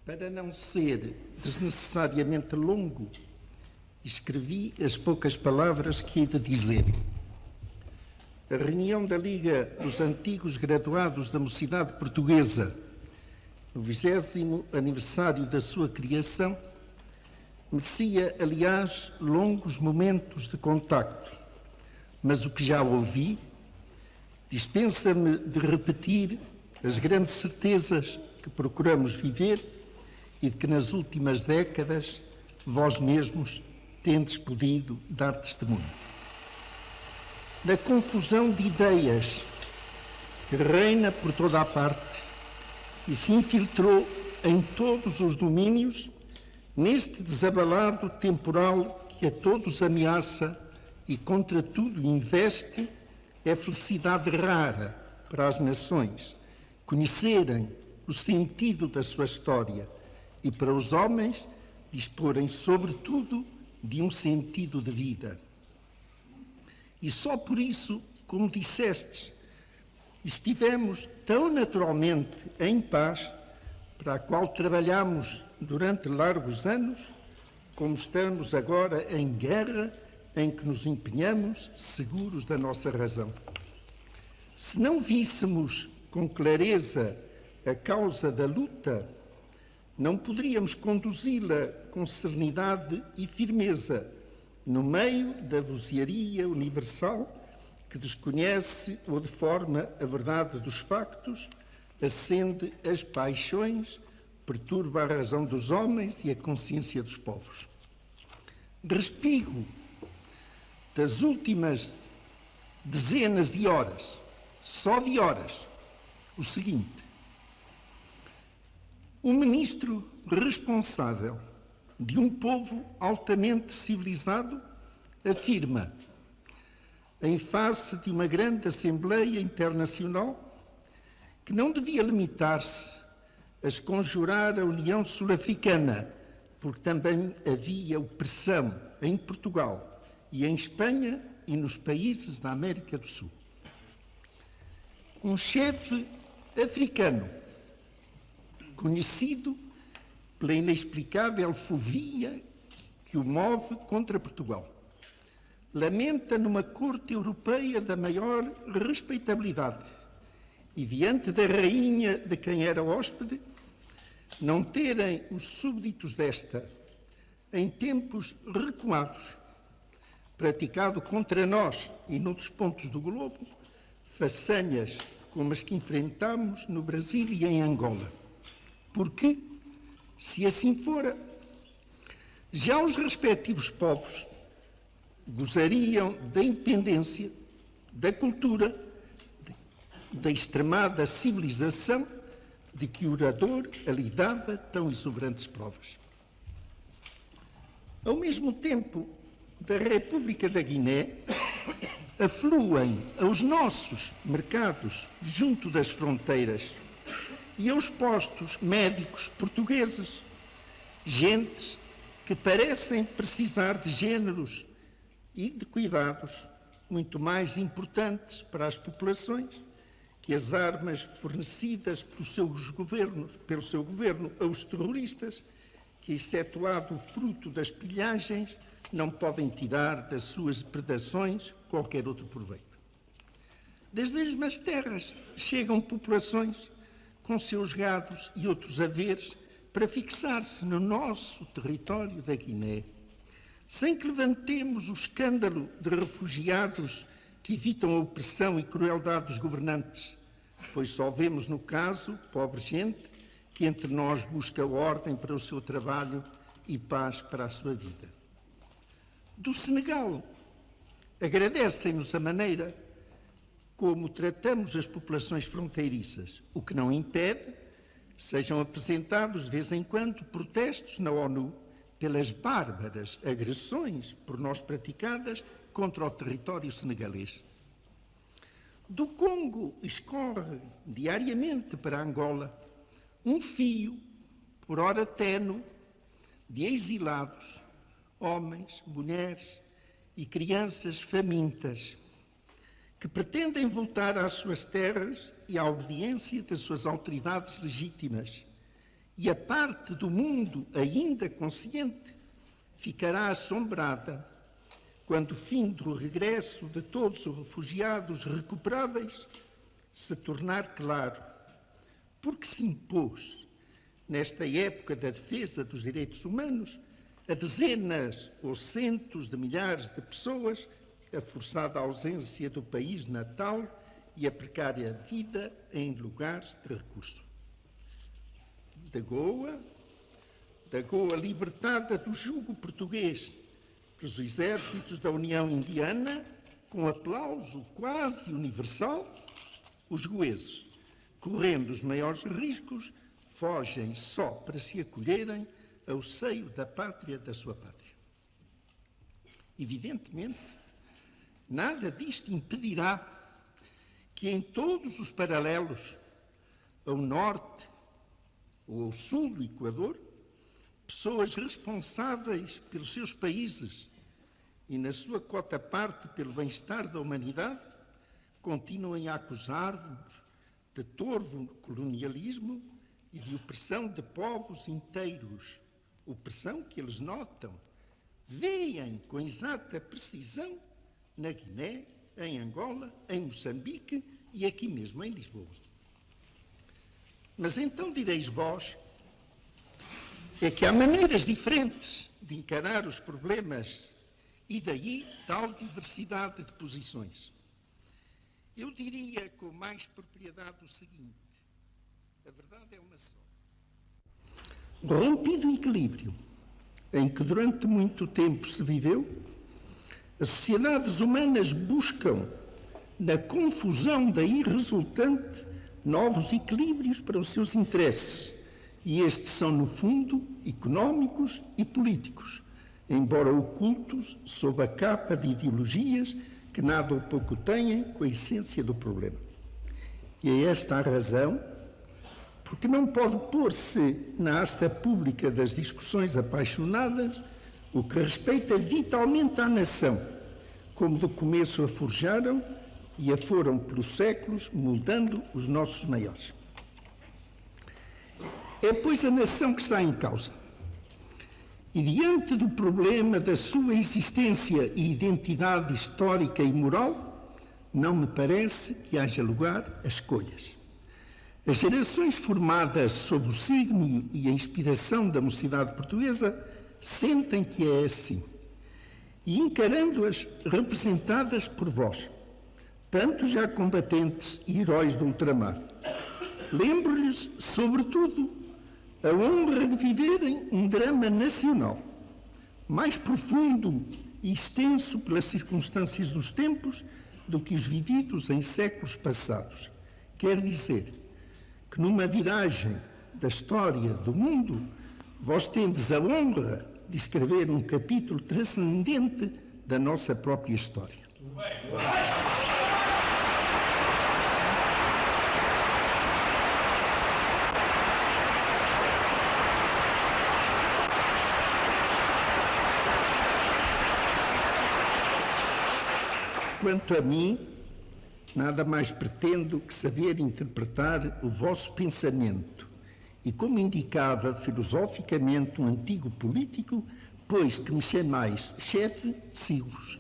Para não ser desnecessariamente longo, escrevi as poucas palavras que hei de dizer. A reunião da Liga dos Antigos Graduados da Mocidade Portuguesa, no 20º aniversário da sua criação, merecia, aliás, longos momentos de contacto, mas o que já ouvi dispensa-me de repetir as grandes certezas que procuramos viver e de que nas últimas décadas vós mesmos tendes podido dar testemunho. Na confusão de ideias que reina por toda a parte e se infiltrou em todos os domínios, neste desabalado temporal que a todos ameaça e contra tudo investe, é felicidade rara para as nações conhecerem o sentido da sua história e para os homens disporem, sobretudo, de um sentido de vida. E só por isso, como dissestes, estivemos tão naturalmente em paz, para a qual trabalhamos durante largos anos, como estamos agora em guerra, em que nos empenhamos seguros da nossa razão. Se não víssemos com clareza a causa da luta, não poderíamos conduzi-la com serenidade e firmeza no meio da vozearia universal que desconhece ou deforma a verdade dos factos, acende as paixões, perturba a razão dos homens e a consciência dos povos. Respigo das últimas dezenas de horas, só de horas, o seguinte: um ministro responsável de um povo altamente civilizado afirma, em face de uma grande Assembleia Internacional, que não devia limitar-se a esconjurar a União Sul-Africana, porque também havia opressão em Portugal e em Espanha e nos países da América do Sul. Um chefe africano, conhecido pela inexplicável fobia que o move contra Portugal, lamenta numa corte europeia da maior respeitabilidade e diante da rainha de quem era hóspede, não terem os súbditos desta, em tempos recuados, praticado contra nós e noutros pontos do globo, façanhas como as que enfrentamos no Brasil e em Angola. Porque, se assim fora, já os respectivos povos gozariam da independência, da cultura, da extremada civilização de que o orador ali dava tão exuberantes provas. Ao mesmo tempo, da República da Guiné afluem aos nossos mercados junto das fronteiras e aos postos médicos portugueses gentes que parecem precisar de géneros e de cuidados muito mais importantes para as populações que as armas fornecidas pelo seu governo aos terroristas, que, excetuado o fruto das pilhagens, não podem tirar das suas predações qualquer outro proveito. Das mesmas terras chegam populações com seus gados e outros haveres para fixar-se no nosso território da Guiné, sem que levantemos o escândalo de refugiados que evitam a opressão e crueldade dos governantes, pois só vemos no caso, pobre gente, que entre nós busca ordem para o seu trabalho e paz para a sua vida. Do Senegal, agradecem-nos a maneira como tratamos as populações fronteiriças, o que não impede sejam apresentados de vez em quando protestos na ONU pelas bárbaras agressões por nós praticadas contra o território senegalês. Do Congo escorre diariamente para Angola um fio, por ora ténue, de exilados, homens, mulheres e crianças famintas, que pretendem voltar às suas terras e à obediência das suas autoridades legítimas e a parte do mundo ainda consciente ficará assombrada quando o fim do regresso de todos os refugiados recuperáveis se tornar claro, porque se impôs, nesta época da defesa dos direitos humanos, a dezenas ou centos de milhares de pessoas a forçada ausência do país natal e a precária vida em lugares de recurso. Da Goa libertada do jugo português pelos exércitos da União Indiana, com aplauso quase universal, os goeses, correndo os maiores riscos, fogem só para se acolherem ao seio da pátria da sua pátria. Evidentemente, nada disto impedirá que em todos os paralelos, ao norte ou ao sul do Equador, pessoas responsáveis pelos seus países e na sua cota parte pelo bem-estar da humanidade continuem a acusar-nos de torvo colonialismo e de opressão de povos inteiros, opressão que eles notam, veem com exata precisão na Guiné, em Angola, em Moçambique e aqui mesmo em Lisboa. Mas então direis vós, é que há maneiras diferentes de encarar os problemas e daí tal diversidade de posições. Eu diria com mais propriedade o seguinte: a verdade é uma só. Rompido o equilíbrio em que durante muito tempo se viveu, as sociedades humanas buscam, na confusão daí resultante, novos equilíbrios para os seus interesses, e estes são, no fundo, económicos e políticos, embora ocultos sob a capa de ideologias que nada ou pouco têm com a essência do problema. E é esta a razão porque não pode pôr-se na asta pública das discussões apaixonadas o que respeita vitalmente à nação, como do começo a forjaram e a foram pelos séculos moldando os nossos maiores. É, pois, a nação que está em causa. E diante do problema da sua existência e identidade histórica e moral, não me parece que haja lugar a escolhas. As gerações formadas sob o signo e a inspiração da mocidade portuguesa sentem que é assim, e encarando-as representadas por vós, tanto já combatentes e heróis do ultramar, lembro-lhes, sobretudo, a honra de viverem um drama nacional, mais profundo e extenso pelas circunstâncias dos tempos do que os vividos em séculos passados. Quer dizer que numa viragem da história do mundo, vós tendes a honra de escrever um capítulo transcendente da nossa própria história. Quanto a mim, nada mais pretendo que saber interpretar o vosso pensamento e, como indicava filosoficamente um antigo político, pois que me chamais chefe, sigo-vos.